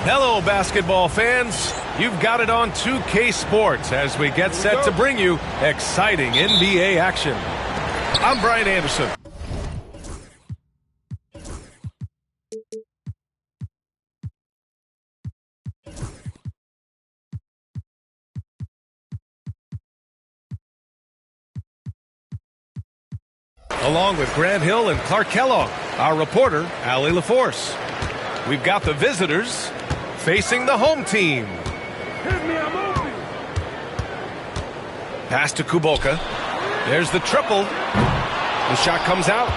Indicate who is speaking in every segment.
Speaker 1: Hello, basketball fans. You've got it on 2K Sports as we get set to bring you exciting NBA action. I'm Brian Anderson. Along with Grant Hill and Clark Kellogg, our reporter, Allie LaForce. We've got the visitors facing the home team. Pass to Kuboka. There's the triple. The shot comes out.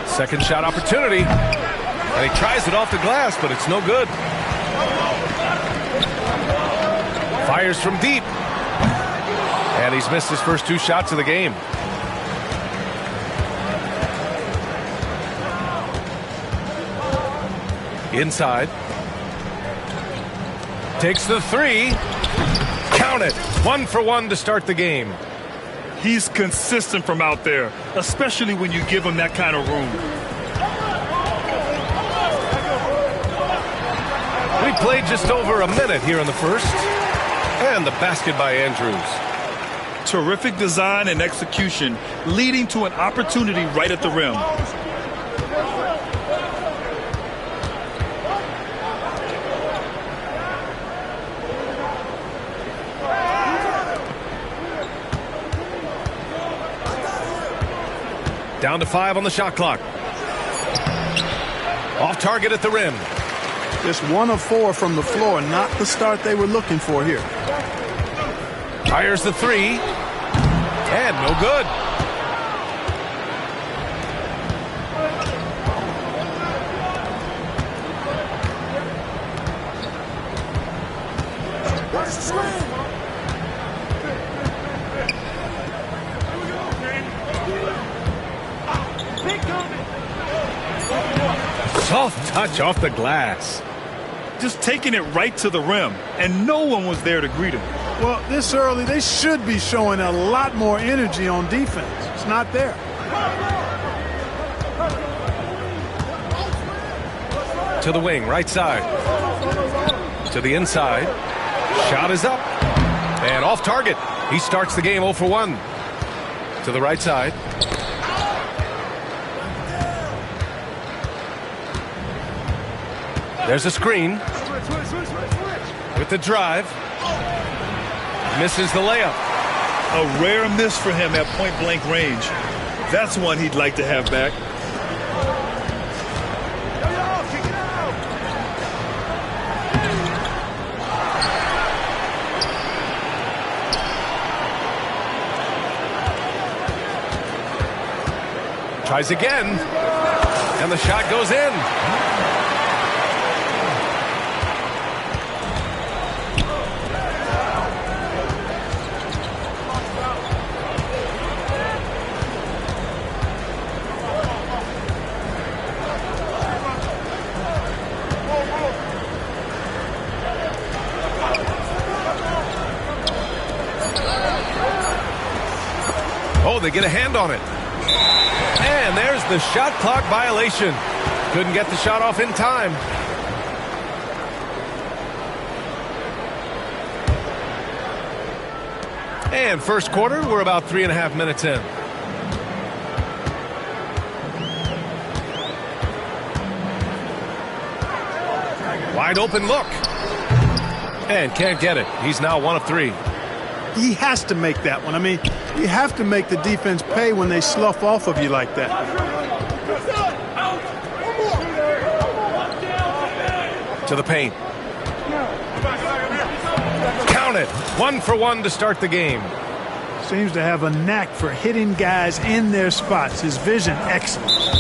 Speaker 1: Second shot opportunity. And he tries it off the glass, but it's no good. Fires from deep. And he's missed his first two shots of the game. Inside. Takes the three. Count it. 1 for 1 to start the game.
Speaker 2: He's consistent from out there, especially when you give him that kind of room.
Speaker 1: We played just over a minute here in the first. And the basket by Andrews.
Speaker 2: Terrific design and execution, leading to an opportunity right at the rim.
Speaker 1: Down to 5 on the shot clock. Off target at the rim.
Speaker 3: Just 1 of 4 from the floor, not the start they were looking for here.
Speaker 1: Fires the three. And no good. Soft touch off the glass.
Speaker 2: Just taking it right to the rim, and no one was there to greet him.
Speaker 3: Well, this early, they should be showing a lot more energy on defense. It's not there.
Speaker 1: To the wing, right side. To the inside. Shot is up. And off target. He starts the game 0 for 1. To the right side. There's a screen. With the drive. Misses the layup.
Speaker 2: A rare miss for him at point-blank range. That's one he'd like to have back.
Speaker 1: Tries again. And the shot goes in. Oh, they get a hand on it. And there's the shot clock violation. Couldn't get the shot off in time. And first quarter, we're about 3.5 minutes in. Wide open look. And can't get it. He's now 1 of 3.
Speaker 3: He has to make that one. I mean, you have to make the defense pay when they slough off of you like that.
Speaker 1: To the paint. Count it. 1 for 1 to start the game.
Speaker 3: Seems to have a knack for hitting guys in their spots. His vision, excellent.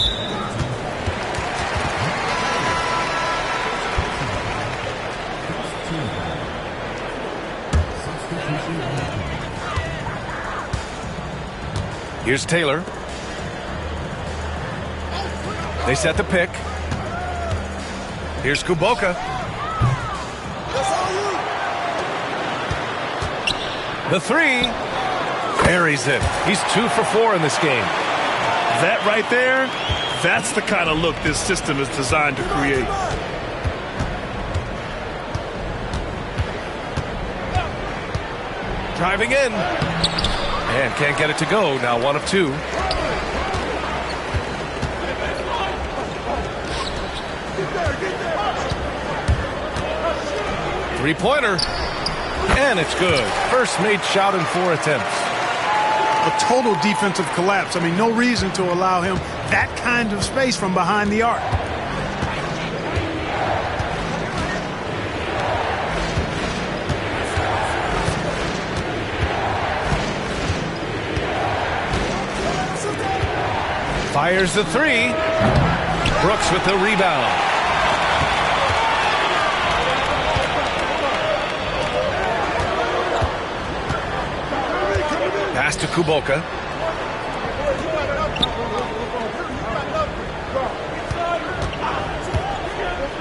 Speaker 1: Here's Taylor. They set the pick. Here's Kuboka. The 3. Buries it. He's 2 for 4 in this game.
Speaker 2: That right there, that's the kind of look this system is designed to create.
Speaker 1: Driving in. And can't get it to go. Now 1 of 2. Three-pointer. And it's good. First made shot in 4 attempts.
Speaker 3: A total defensive collapse. I mean, no reason to allow him that kind of space from behind the arc.
Speaker 1: Fires the 3. Brooks with the rebound. Pass to Kuboka.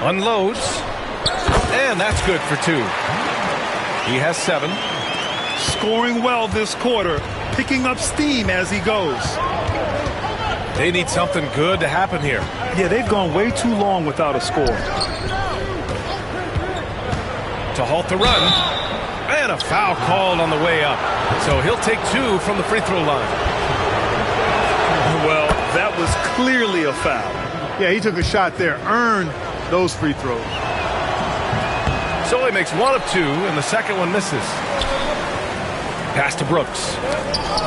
Speaker 1: Unloads. And that's good for 2. He has 7.
Speaker 2: Scoring well this quarter, picking up steam as he goes.
Speaker 1: They need something good to happen here.
Speaker 2: Yeah, they've gone way too long without a score.
Speaker 1: To halt the run. And a foul called on the way up. So he'll take 2 from the free throw line.
Speaker 2: Well, that was clearly a foul.
Speaker 3: Yeah, he took a shot there, earned those free throws.
Speaker 1: So he makes 1 of 2, and the second one misses. Pass to Brooks.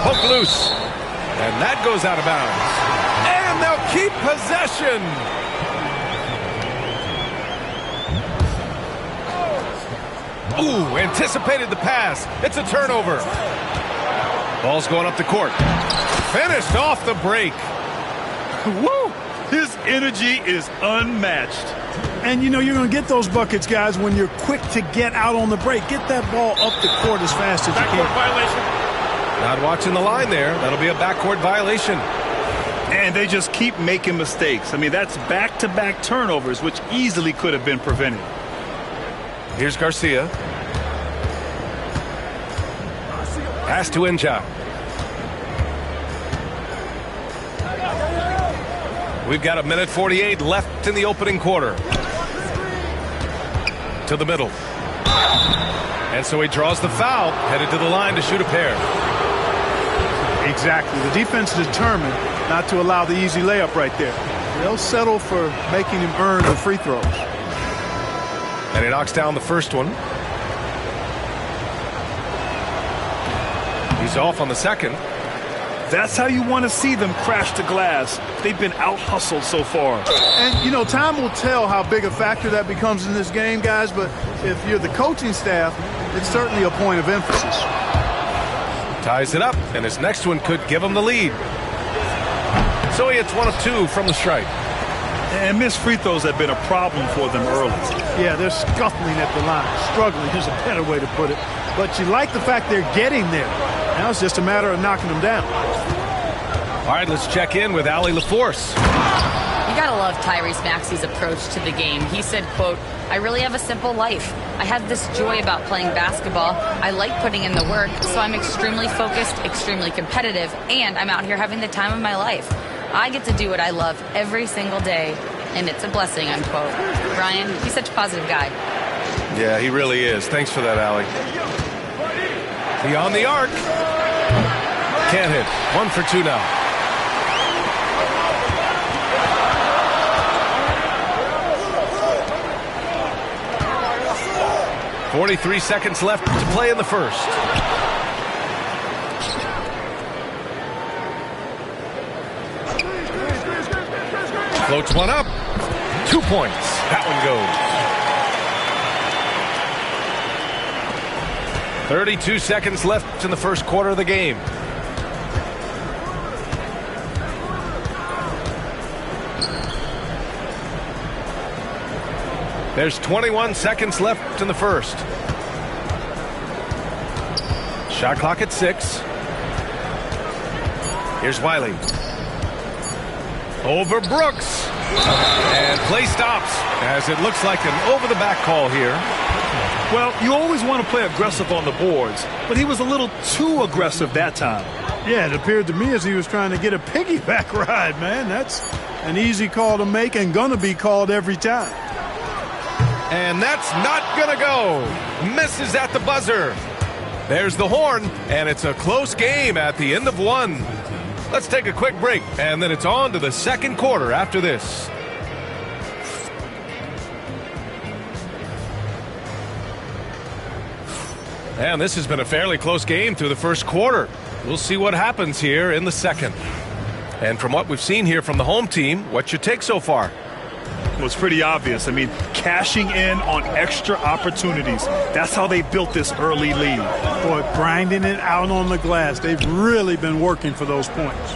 Speaker 1: Poke loose. And that goes out of bounds. And they'll keep possession. Ooh, anticipated the pass. It's a turnover. Ball's going up the court. Finished off the break.
Speaker 2: Woo! His energy is unmatched.
Speaker 3: And, you know, you're going to get those buckets, guys, when you're quick to get out on the break. Get that ball up the court as fast as you can.
Speaker 2: Backcourt violation.
Speaker 1: Not watching the line there. That'll be a backcourt violation.
Speaker 2: And they just keep making mistakes. I mean, that's back-to-back turnovers, which easily could have been prevented.
Speaker 1: Here's Garcia. Pass to Inja. We've got 1:48 left in the opening quarter. To the middle. And so he draws the foul, headed to the line to shoot a pair.
Speaker 3: Exactly. The defense is determined not to allow the easy layup right there. They'll settle for making him earn the free throws.
Speaker 1: And he knocks down the first one. He's off on the second.
Speaker 2: That's how you want to see them crash the glass. They've been out-hustled so far.
Speaker 3: And, you know, time will tell how big a factor that becomes in this game, guys, but if you're the coaching staff, it's certainly a point of emphasis.
Speaker 1: Ties it up, and his next one could give him the lead. So he hits 1 of 2 from the strike.
Speaker 2: And missed free throws have been a problem for them early.
Speaker 3: Yeah, they're scuffling at the line. Struggling is a better way to put it. But you like the fact they're getting there. Now it's just a matter of knocking them down.
Speaker 1: All right, let's check in with Allie LaForce.
Speaker 4: You gotta love Tyrese Maxey's approach to the game. He said, quote, "I really have a simple life. I have this joy about playing basketball. I like putting in the work, so I'm extremely focused, extremely competitive, and I'm out here having the time of my life. I get to do what I love every single day, and it's a blessing," unquote. Brian, he's such a positive guy.
Speaker 1: Yeah, he really is. Thanks for that, Allie. Beyond the arc. Can't hit. 1 for 2 now. .43 seconds left to play in the first. Floats one up. 2 points. That one goes. 32 seconds left in the first quarter of the game. There's 21 seconds left in the first. Shot clock at 6. Here's Wiley. Over Brooks. And play stops as it looks like an over-the-back call here.
Speaker 2: Well, you always want to play aggressive on the boards, but he was a little too aggressive that time.
Speaker 3: Yeah, it appeared to me as he was trying to get a piggyback ride, man. That's an easy call to make and gonna be called every time.
Speaker 1: And that's not gonna go. Misses at the buzzer. There's the horn, and it's a close game at the end of 1. Let's take a quick break, and then it's on to the second quarter after this. And this has been a fairly close game through the first quarter. We'll see what happens here in the second. And from what we've seen here from the home team, what's your take so far?
Speaker 2: Well, it's pretty obvious. I mean, cashing in on extra opportunities. That's how they built this early lead.
Speaker 3: Boy, grinding it out on the glass. They've really been working for those points.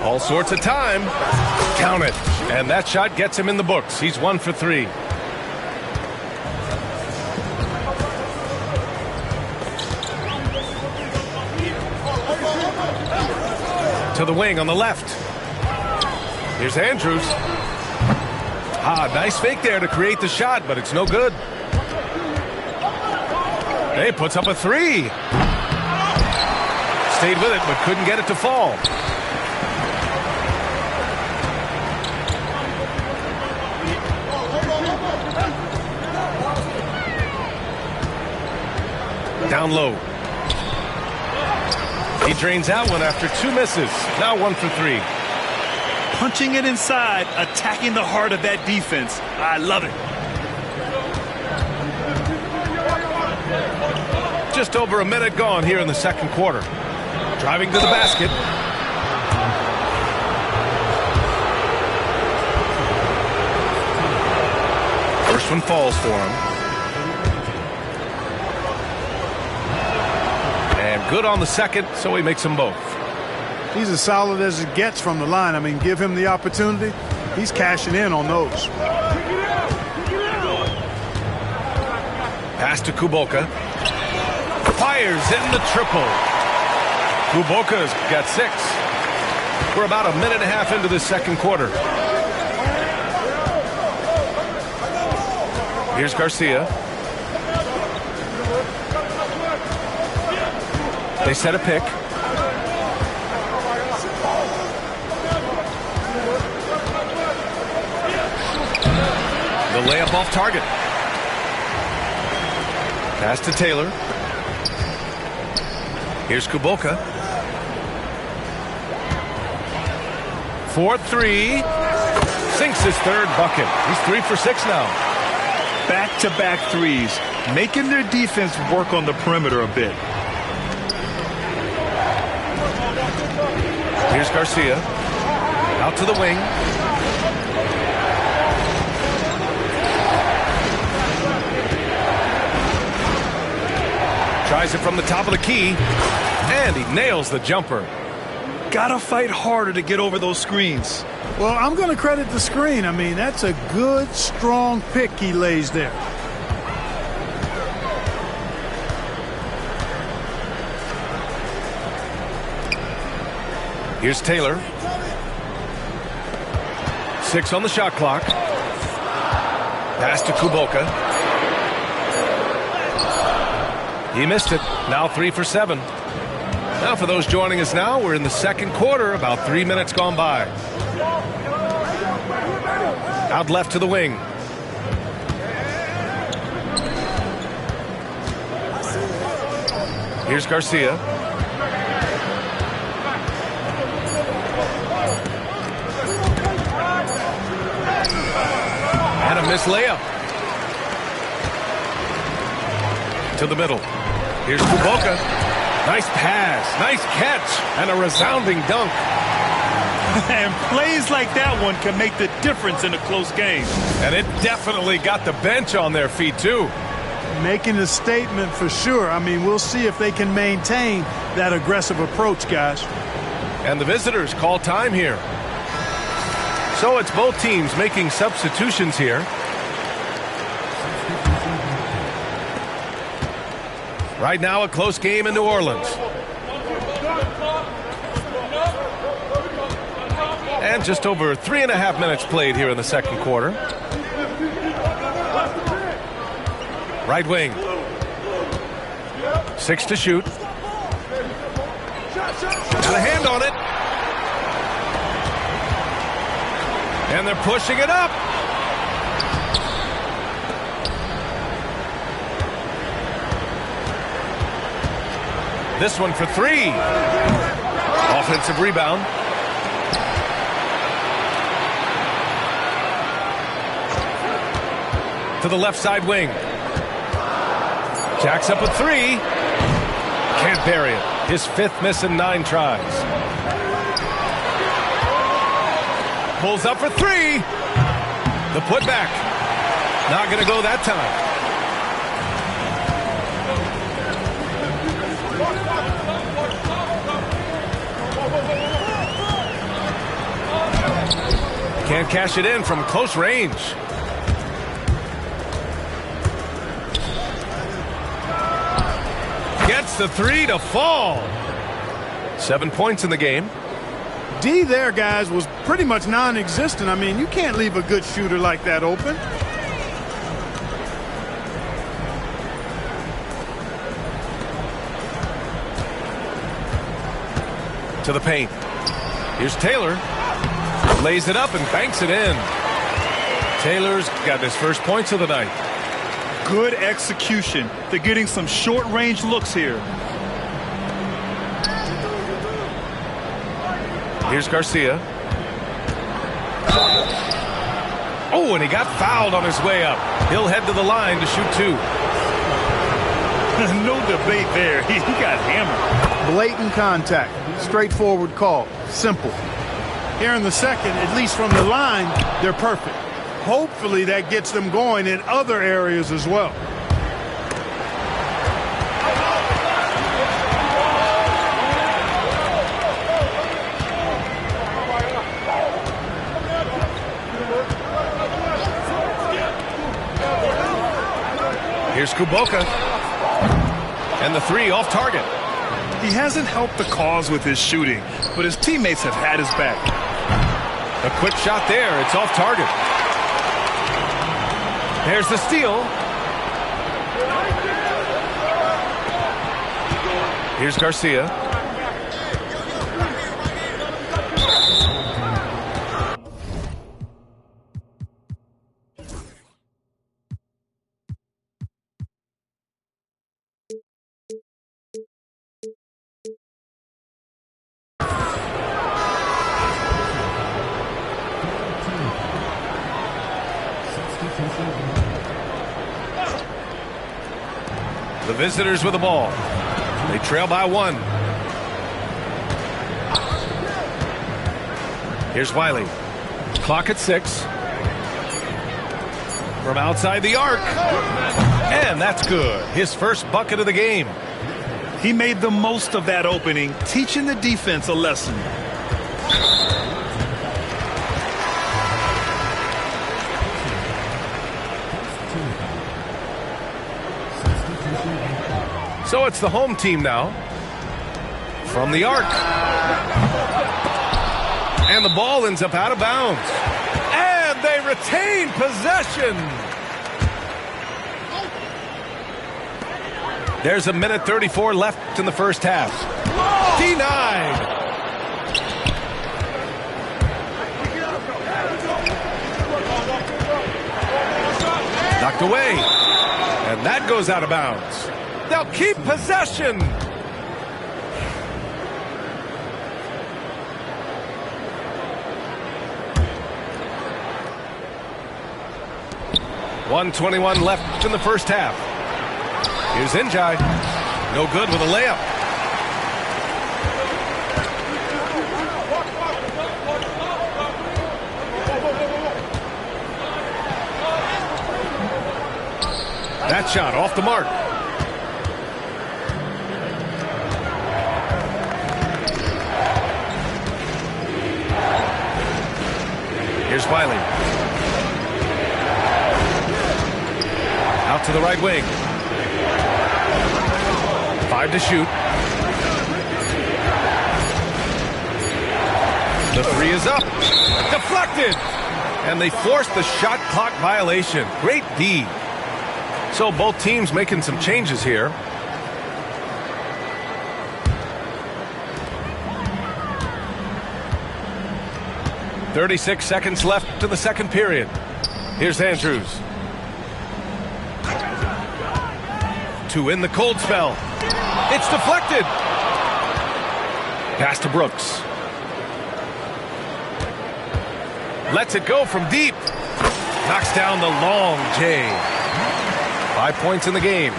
Speaker 1: All sorts of time. Count it. And that shot gets him in the books. He's 1 for 3. To the wing on the left. Here's Andrews. Nice fake there to create the shot, but it's no good. Hey, puts up a 3. Stayed with it, but couldn't get it to fall. Down low. He drains out one after 2 misses. Now 1 for 3.
Speaker 2: Punching it inside, attacking the heart of that defense. I love it.
Speaker 1: Just over a minute gone here in the second quarter. Driving to the basket. First one falls for him. And good on the second, so he makes them both.
Speaker 3: He's as solid as it gets from the line. I mean, give him the opportunity. He's cashing in on those.
Speaker 1: Pass to Kuboka. Fires in the triple. Kuboka's got 6. We're about a minute and a half into the second quarter. Here's Garcia. They set a pick. The layup off target. Pass to Taylor. Here's Kuboka. 4-3. Sinks his third bucket. He's 3 for 6 now.
Speaker 2: Back-to-back threes, making their defense work on the perimeter a bit.
Speaker 1: Here's Garcia. Out to the wing. Tries it from the top of the key. And he nails the jumper.
Speaker 2: Gotta fight harder to get over those screens.
Speaker 3: Well, I'm going to credit the screen. I mean, that's a good, strong pick he lays there.
Speaker 1: Here's Taylor. 6 on the shot clock. Pass to Kuboka. He missed it. Now 3 for 7. Now for those joining us now, we're in the second quarter, about 3 minutes gone by. Out left to the wing. Here's Garcia. And a missed layup. To the middle. Here's Kuboka. Nice pass, nice catch, and a resounding dunk.
Speaker 2: And plays like that one can make the difference in a close game.
Speaker 1: And it definitely got the bench on their feet, too.
Speaker 3: Making a statement for sure. I mean, we'll see if they can maintain that aggressive approach, guys.
Speaker 1: And the visitors call time here. So it's both teams making substitutions here. Right now, a close game in New Orleans. And just over 3.5 minutes played here in the second quarter. Right wing. 6 to shoot. Got a hand on it. And they're pushing it up. This one for 3. Offensive rebound. To the left side wing. Jacks up a 3. Can't bury it. His 5th miss in 9 tries. Pulls up for 3. The putback. Not going to go that time. Can't cash it in from close range. Gets the 3 to fall. 7 points in the game.
Speaker 3: D there, guys, was pretty much non-existent. I mean, you can't leave a good shooter like that open.
Speaker 1: To the paint. Here's Taylor. Lays it up and banks it in. Taylor's got his first points of the night.
Speaker 2: Good execution. They're getting some short-range looks here.
Speaker 1: Here's Garcia. Oh, and he got fouled on his way up. He'll head to the line to shoot 2.
Speaker 2: No debate there. He got hammered.
Speaker 3: Blatant contact. Straightforward call. Simple. Here in the second, at least from the line, they're perfect. Hopefully that gets them going in other areas as well.
Speaker 1: Here's Kuboka. And the 3 off target.
Speaker 2: He hasn't helped the cause with his shooting, but his teammates have had his back.
Speaker 1: A quick shot there. It's off target. There's the steal. Here's Garcia. The visitors with the ball. They trail by 1. Here's Wiley. Clock at 6. From outside the arc. And that's good. His first bucket of the game.
Speaker 2: He made the most of that opening, teaching the defense a lesson.
Speaker 1: So it's the home team now. From the arc. And the ball ends up out of bounds. And they retain possession. There's 1:34 left in the first half. Denied. Knocked away. And that goes out of bounds. They'll keep possession. .121 left in the first half. Here's Njai. No good with a layup. That shot off the mark. Here's Wiley. Out to the right wing. 5 to shoot. The 3 is up. Deflected. And they forced the shot clock violation. Great D. So both teams making some changes here. .36 seconds left to the second period. Here's Andrews. To in the cold spell. It's deflected. Pass to Brooks. Lets it go from deep. Knocks down the long J. 5 points in the game.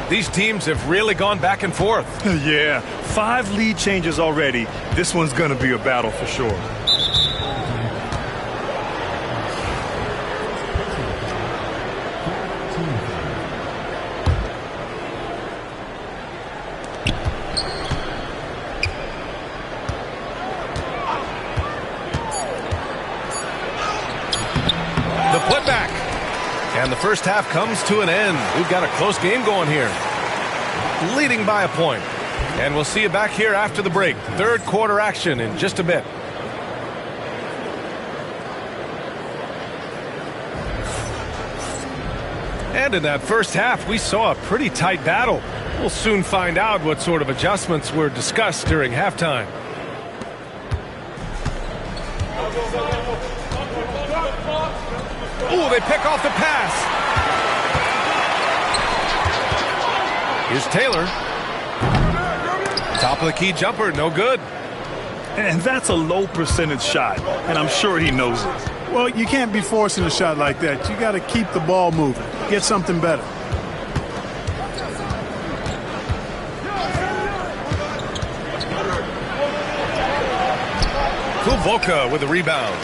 Speaker 1: These teams have really gone back and forth.
Speaker 2: Yeah, 5 lead changes already. This one's going to be a battle for sure.
Speaker 1: And the first half comes to an end. We've got a close game going here. Leading by a point. And we'll see you back here after the break. Third quarter action in just a bit. And in that first half, we saw a pretty tight battle. We'll soon find out what sort of adjustments were discussed during halftime. Ooh, they pick off the pass. Here's Taylor. Top of the key jumper, no good.
Speaker 2: And that's a low percentage shot, and I'm sure he knows it.
Speaker 3: Well, you can't be forcing a shot like that. You got to keep the ball moving. Get something better.
Speaker 1: Kuboka with a rebound.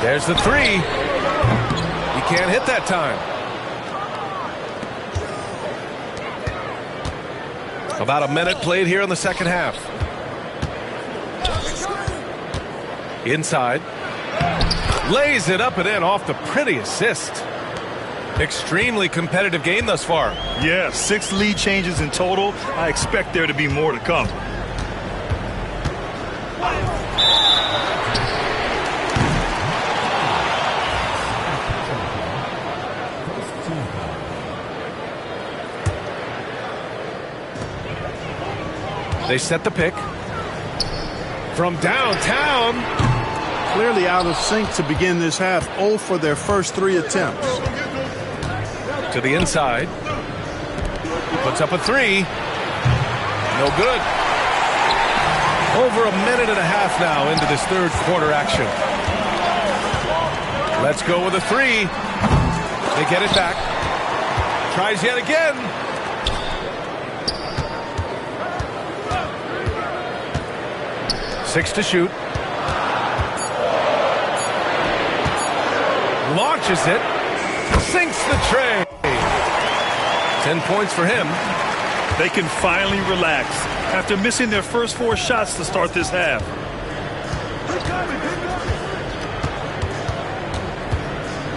Speaker 1: There's the 3. He can't hit that time. About a minute played here in the second half. Inside. Lays it up and in off the pretty assist. Extremely competitive game thus far.
Speaker 2: Yeah, 6 lead changes in total. I expect there to be more to come.
Speaker 1: They set the pick. From downtown.
Speaker 3: Clearly out of sync to begin this half. 0 for their first 3 attempts.
Speaker 1: To the inside. Puts up a 3. No good. Over a minute and a half now into this third quarter action. Let's go with a 3. They get it back. Tries yet again. 6 to shoot. Launches it. Sinks the tray. 10 points for him.
Speaker 2: They can finally relax after missing their first 4 shots to start this half.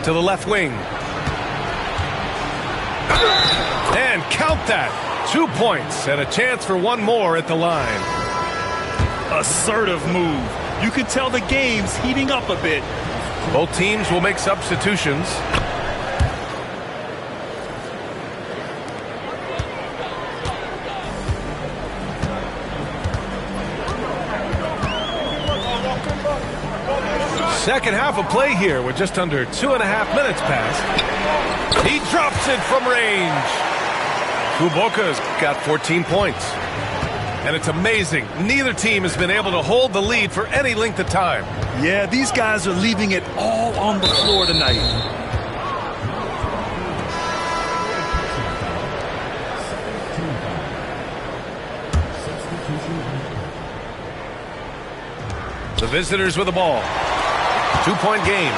Speaker 1: To the left wing. And count that. 2 points and a chance for one more at the line.
Speaker 2: Assertive move. You can tell the game's heating up a bit.
Speaker 1: Both teams will make substitutions. Second half of play here with just under 2.5 minutes passed. He drops it from range. Kuboka's got 14 points. And it's amazing. Neither team has been able to hold the lead for any length of time.
Speaker 2: Yeah, these guys are leaving it all on the floor tonight.
Speaker 1: The visitors with the ball. 2-point game.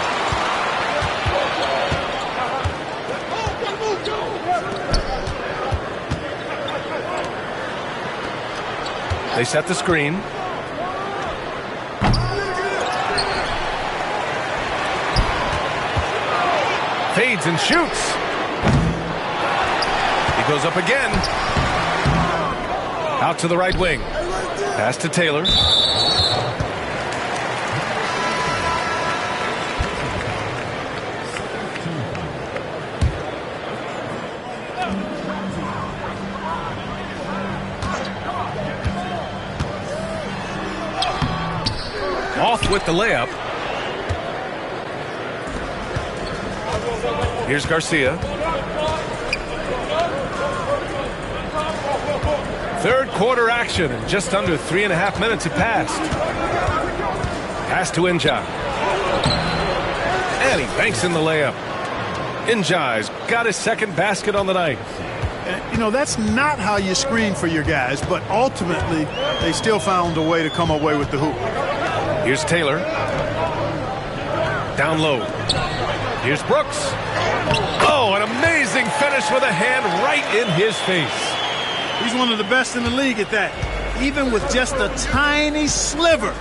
Speaker 1: They set the screen. Fades and shoots. He goes up again. Out to the right wing. Pass to Taylor. Off with the layup. Here's Garcia. Third quarter action, and just under 3.5 minutes have passed. Pass to Inja. And he banks in the layup. Inja's got his second basket on the night.
Speaker 3: You know, that's not how you screen for your guys, but ultimately they still found a way to come away with the hoop.
Speaker 1: Here's Taylor. Down low. Here's Brooks. Oh, an amazing finish with a hand right in his face.
Speaker 3: He's one of the best in the league at that. Even with just a tiny sliver,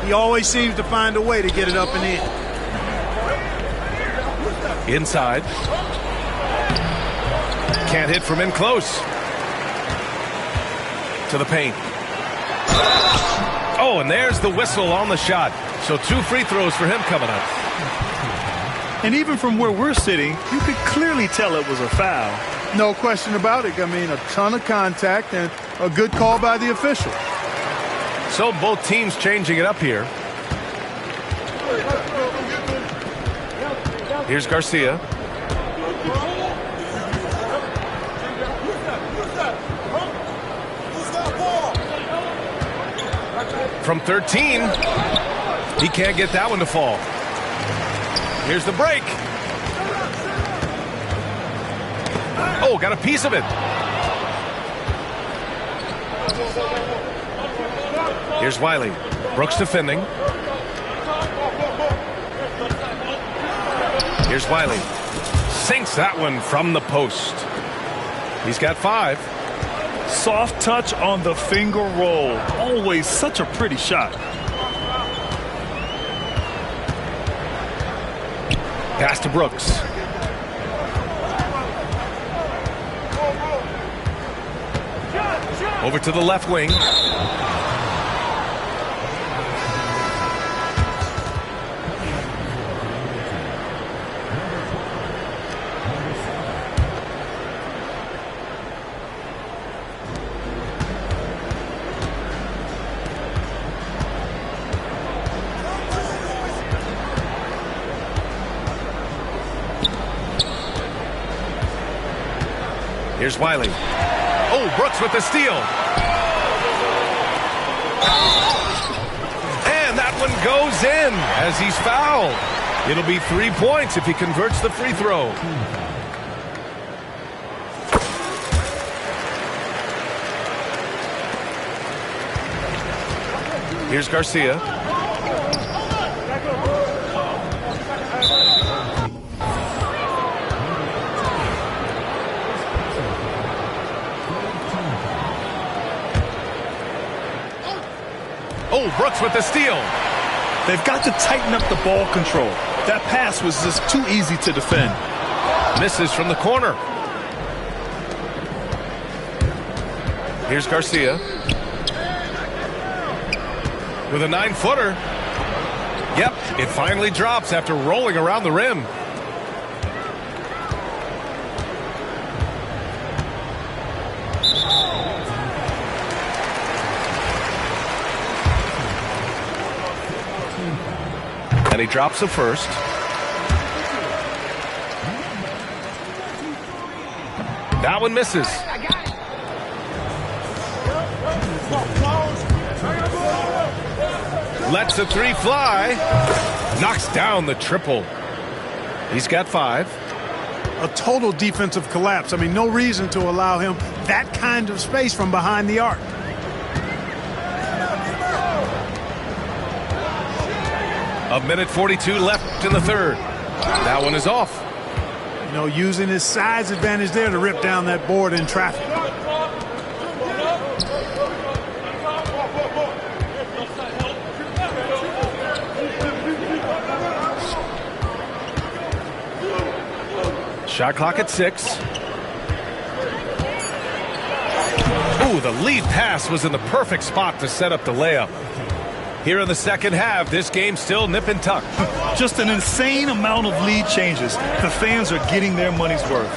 Speaker 3: he always seems to find a way to get it up and in.
Speaker 1: Inside. Can't hit from in close. To the paint. Oh, and there's the whistle on the shot. So 2 free throws for him coming up.
Speaker 2: And even from where we're sitting, you could clearly tell it was a foul.
Speaker 3: No question about it. I mean, a ton of contact and a good call by the official.
Speaker 1: So both teams changing it up here. Here's Garcia. From 13, he can't get that one to fall. Here's the break. Oh, got a piece of it. Here's Wiley. Brooks defending. Here's Wiley. Sinks that one from the post. He's got 5.
Speaker 2: Soft touch on the finger roll. Always such a pretty shot.
Speaker 1: Pass to Brooks. Over to the left wing. Here's Wiley. Oh, Brooks with the steal. And that one goes in as he's fouled. It'll be 3 points if he converts the free throw. Here's Garcia. Oh, Brooks with the steal.
Speaker 2: They've got to tighten up the ball control. That pass was just too easy to defend.
Speaker 1: Misses from the corner. Here's Garcia. With a 9-footer. Yep, it finally drops after rolling around the rim. And he drops the first. That one misses. Lets the three fly. Knocks down the triple. He's got 5.
Speaker 3: A total defensive collapse. I mean, no reason to allow him that kind of space from behind the arc.
Speaker 1: A minute 42 left in the third. That one is off.
Speaker 3: You know, using his size advantage there to rip down that board in traffic.
Speaker 1: Shot clock at 6. Ooh, the lead pass was in the perfect spot to set up the layup. Here in the second half, this game still nip and tuck.
Speaker 2: Just an insane amount of lead changes. The fans are getting their money's worth.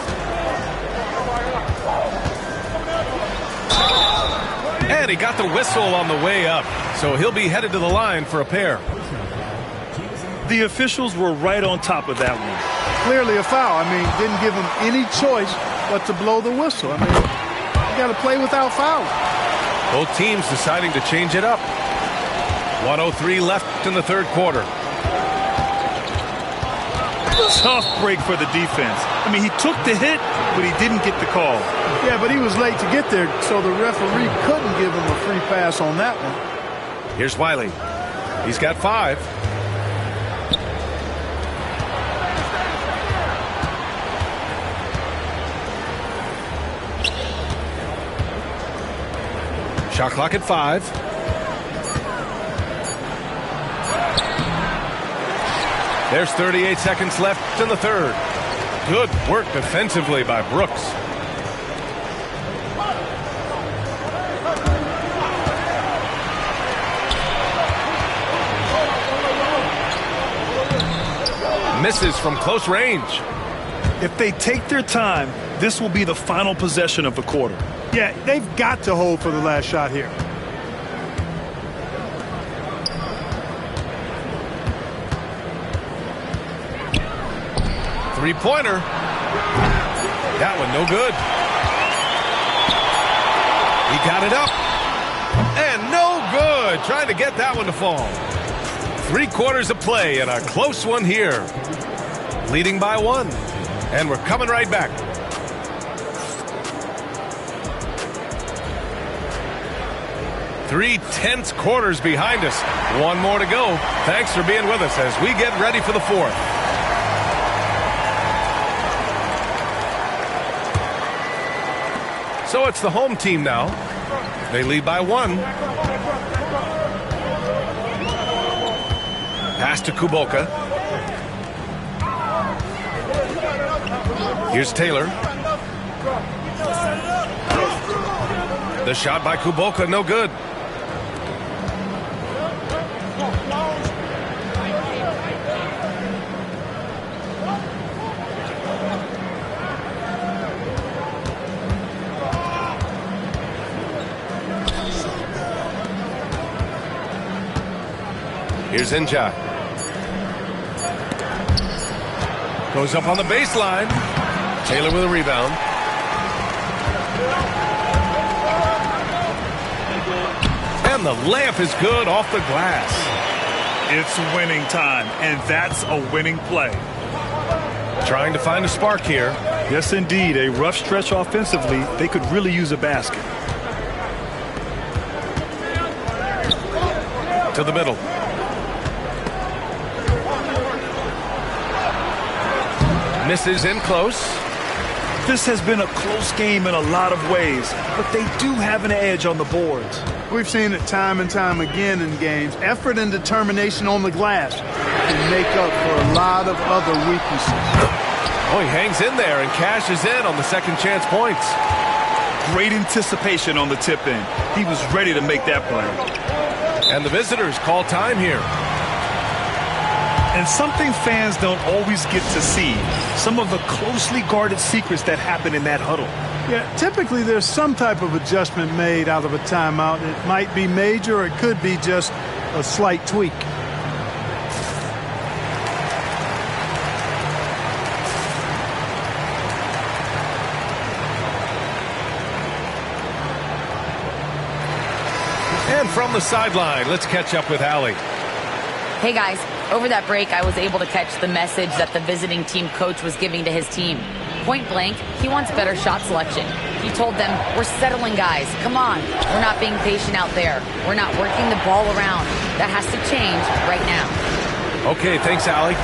Speaker 1: And he got the whistle on the way up, so he'll be headed to the line for a pair.
Speaker 2: The officials were right on top of that one.
Speaker 3: Clearly a foul. I mean, didn't give him any choice but to blow the whistle. I mean, you got to play without fouling.
Speaker 1: Both teams deciding to change it up. 1:03 left in the third quarter.
Speaker 2: Tough break for the defense. I mean, he took the hit, but he didn't get the call.
Speaker 3: Yeah, but he was late to get there, so the referee couldn't give him a free pass on that one.
Speaker 1: Here's Wiley. He's got 5. Shot clock at 5. There's 38 seconds left in the third. Good work defensively by Brooks. Misses from close range.
Speaker 2: If they take their time, this will be the final possession of the quarter.
Speaker 3: Yeah, they've got to hold for the last shot here.
Speaker 1: Three-pointer. That one no good. He got it up. And no good. Trying to get that one to fall. 3 quarters of play and a close one here. Leading by 1. And we're coming right back. Three tense quarters behind us. 1 more to go. Thanks for being with us as we get ready for the 4th. So it's the home team now. They lead by 1. Pass to Kuboka. Here's Taylor. The shot by Kuboka, no good. Here's Inja. Goes up on the baseline. Taylor with a rebound. And the layup is good off the glass.
Speaker 2: It's winning time, and that's a winning play.
Speaker 1: Trying to find a spark here.
Speaker 2: Yes, indeed. A rough stretch offensively. They could really use a basket.
Speaker 1: To the middle. Misses in close.
Speaker 2: This has been a close game in a lot of ways, but they do have an edge on the boards.
Speaker 3: We've seen it time and time again in games. Effort and determination on the glass can make up for a lot of other weaknesses.
Speaker 1: Oh, he hangs in there and cashes in on the second chance points.
Speaker 2: Great anticipation on the tip in. He was ready to make that play.
Speaker 1: And the visitors call time here.
Speaker 2: And something fans don't always get to see, some of the closely guarded secrets that happen in that huddle.
Speaker 3: Yeah, typically there's some type of adjustment made out of a timeout. It might be major or it could be just a slight tweak.
Speaker 1: And from the sideline, let's catch up with Allie.
Speaker 4: Hey guys, over that break I was able to catch the message that the visiting team coach was giving to his team. Point blank, he wants better shot selection. He told them, we're settling guys, come on. We're not being patient out there. We're not working the ball around. That has to change right now.
Speaker 1: Okay, thanks Allie.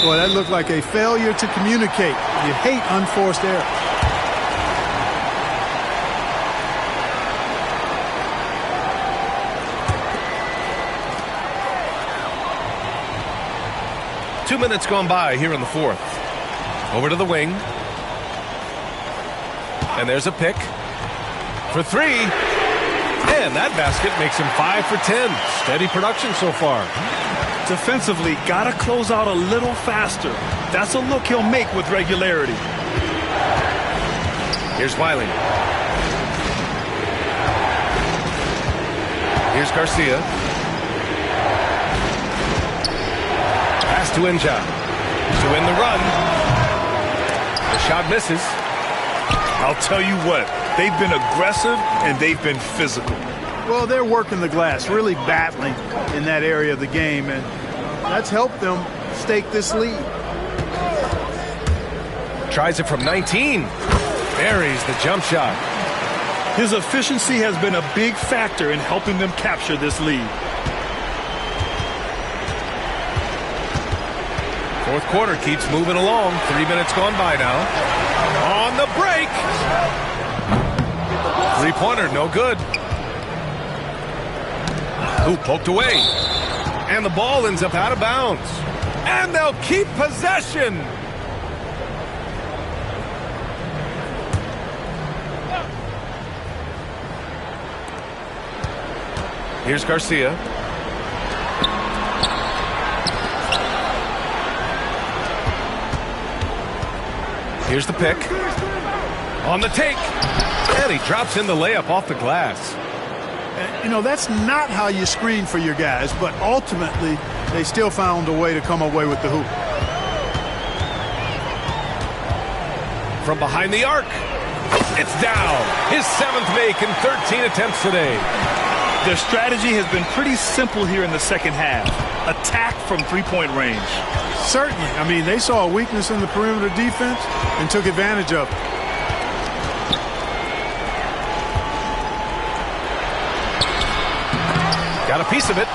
Speaker 3: Boy, that looked like a failure to communicate. You hate unforced error.
Speaker 1: Two minutes gone by here in the fourth. Over to the wing. And there's a pick. For three. And that basket makes him 5 for 10. Steady production so far.
Speaker 2: Defensively, got to close out a little faster. That's a look he'll make with regularity.
Speaker 1: Here's Wiley. Here's Garcia. Pass to Inja. To win the run. The shot misses.
Speaker 2: I'll tell you what, they've been aggressive and they've been physical.
Speaker 3: Well, they're working the glass, really battling in that area of the game, and that's helped them stake this lead.
Speaker 1: Tries it from 19. Buries the jump shot.
Speaker 2: His efficiency has been a big factor in helping them capture this lead.
Speaker 1: Fourth quarter keeps moving along. 3 minutes gone by now. On the break. Three-pointer, no good. Ooh, poked away. And the ball ends up out of bounds. And they'll keep possession. Here's Garcia. Here's the pick. On the take. And he drops in the layup off the glass.
Speaker 3: You know, that's not how you screen for your guys, but ultimately they still found a way to come away with the hoop.
Speaker 1: From behind the arc. It's down. His 7th make in 13 attempts today.
Speaker 2: Their strategy has been pretty simple here in the second half. Attack from three-point range.
Speaker 3: Certainly. I mean, they saw a weakness in the perimeter defense and took advantage of it.
Speaker 1: Got a piece of it.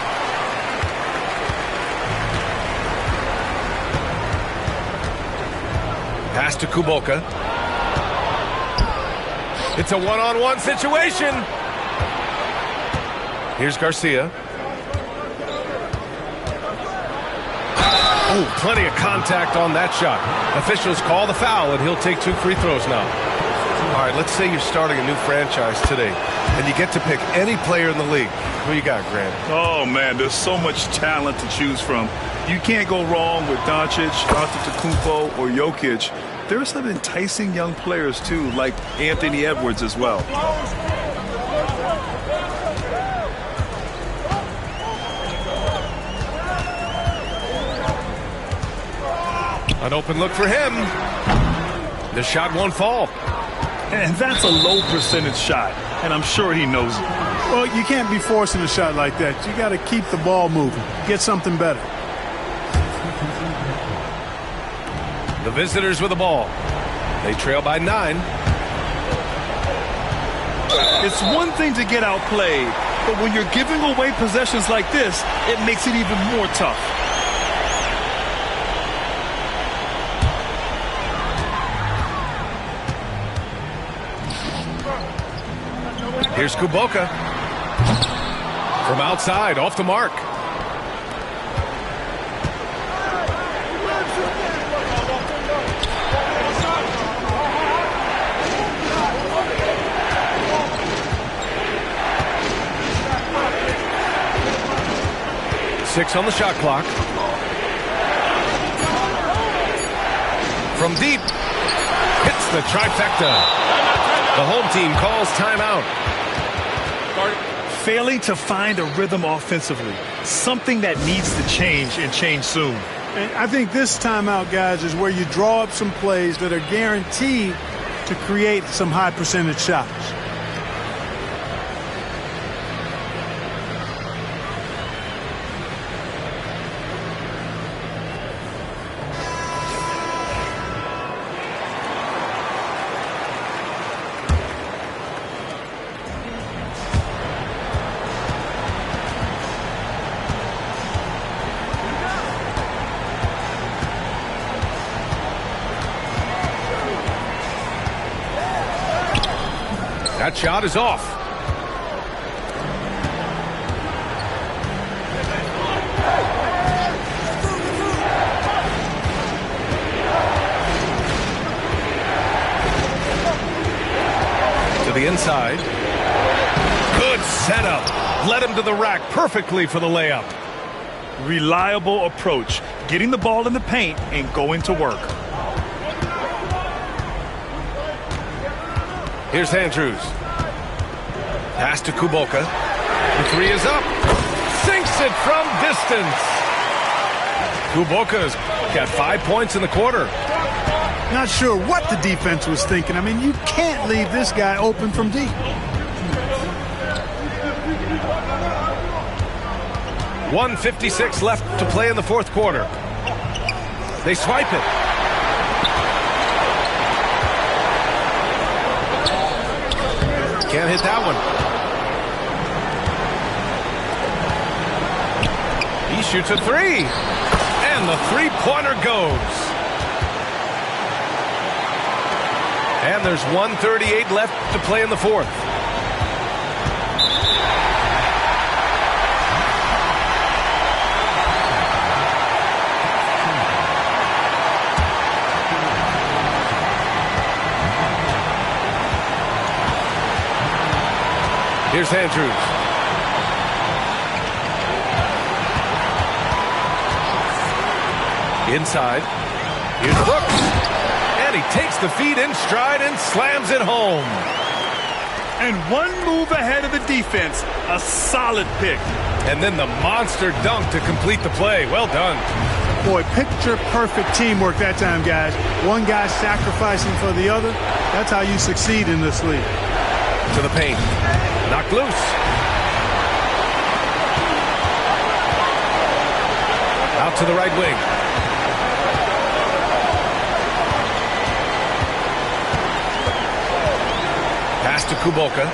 Speaker 1: Pass to Kuboka. It's a one-on-one situation. Here's Garcia. Oh, plenty of contact on that shot. Officials call the foul, and he'll take 2 free throws now. All right, let's say you're starting a new franchise today, and you get to pick any player in the league. Who you got, Grant?
Speaker 2: Oh, man, there's so much talent to choose from. You can't go wrong with Doncic, Antetokounmpo, or Jokic. There are some enticing young players, too, like Anthony Edwards as well.
Speaker 1: An open look for him. The shot won't fall.
Speaker 2: And that's a low percentage shot, and I'm sure he knows it.
Speaker 3: Well, you can't be forcing a shot like that. You got to keep the ball moving. Get something better.
Speaker 1: The visitors with the ball. They trail by 9.
Speaker 2: It's one thing to get outplayed. But when you're giving away possessions like this, it makes it even more tough.
Speaker 1: Here's Kuboka. From outside, off the mark. Six on the shot clock. From deep. Hits the trifecta. The home team calls timeout.
Speaker 2: Failing to find a rhythm offensively. Something that needs to change and change soon.
Speaker 3: And I think this timeout, guys, is where you draw up some plays that are guaranteed to create some high percentage shots.
Speaker 1: That shot is off. To the inside. Good setup. Led him to the rack perfectly for the layup.
Speaker 2: Reliable approach. Getting the ball in the paint and going to work.
Speaker 1: Here's Andrews. Pass to Kuboka. The three is up. Sinks it from distance. Kuboka's got 5 points in the quarter.
Speaker 3: Not sure what the defense was thinking. I mean, you can't leave this guy open from deep.
Speaker 1: .156 left to play in the fourth quarter. They swipe it. Can't hit that one. He shoots a three. And the three-pointer goes. And there's 1:38 left to play in the fourth. Here's Andrews. Inside. Here's Brooks. And he takes the feed in stride and slams it home.
Speaker 2: And one move ahead of the defense. A solid pick.
Speaker 1: And then the monster dunk to complete the play. Well done.
Speaker 3: Boy, picture perfect teamwork that time, guys. One guy sacrificing for the other. That's how you succeed in this league.
Speaker 1: To the paint. Knocked loose. Out to the right wing. Pass to Kuboka.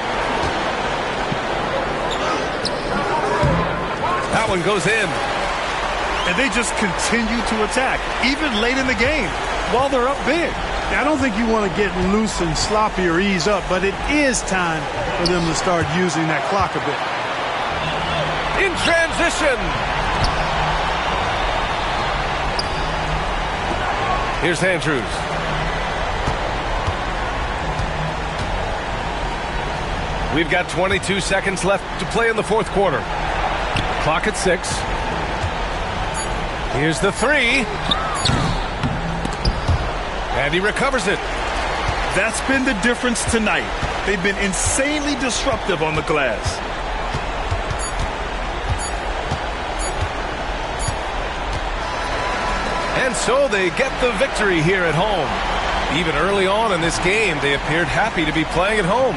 Speaker 1: That one goes in.
Speaker 2: And they just continue to attack, even late in the game, while they're up big.
Speaker 3: I don't think you want to get loose and sloppy or ease up, but it is time for them to start using that clock a bit.
Speaker 1: In transition. Here's Andrews. We've got 22 seconds left to play in the fourth quarter. Clock at 6. Here's the three. And he recovers it.
Speaker 2: That's been the difference tonight. They've been insanely disruptive on the glass.
Speaker 1: And so they get the victory here at home. Even early on in this game, they appeared happy to be playing at home.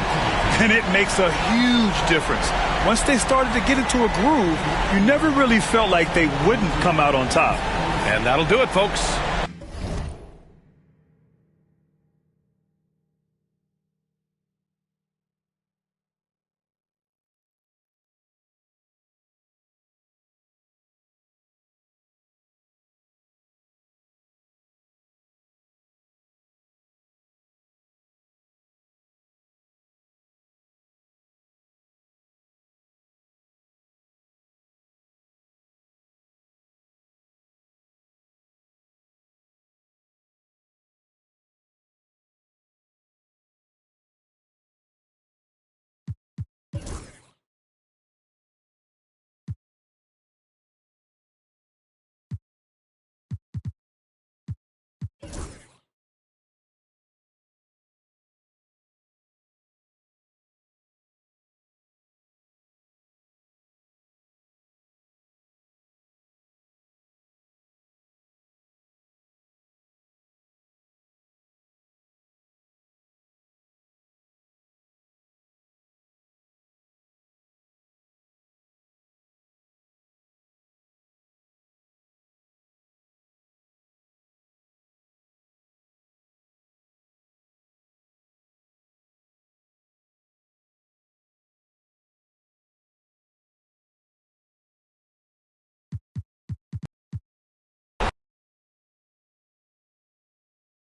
Speaker 2: And it makes a huge difference. Once they started to get into a groove, you never really felt like they wouldn't come out on top.
Speaker 1: And that'll do it, folks.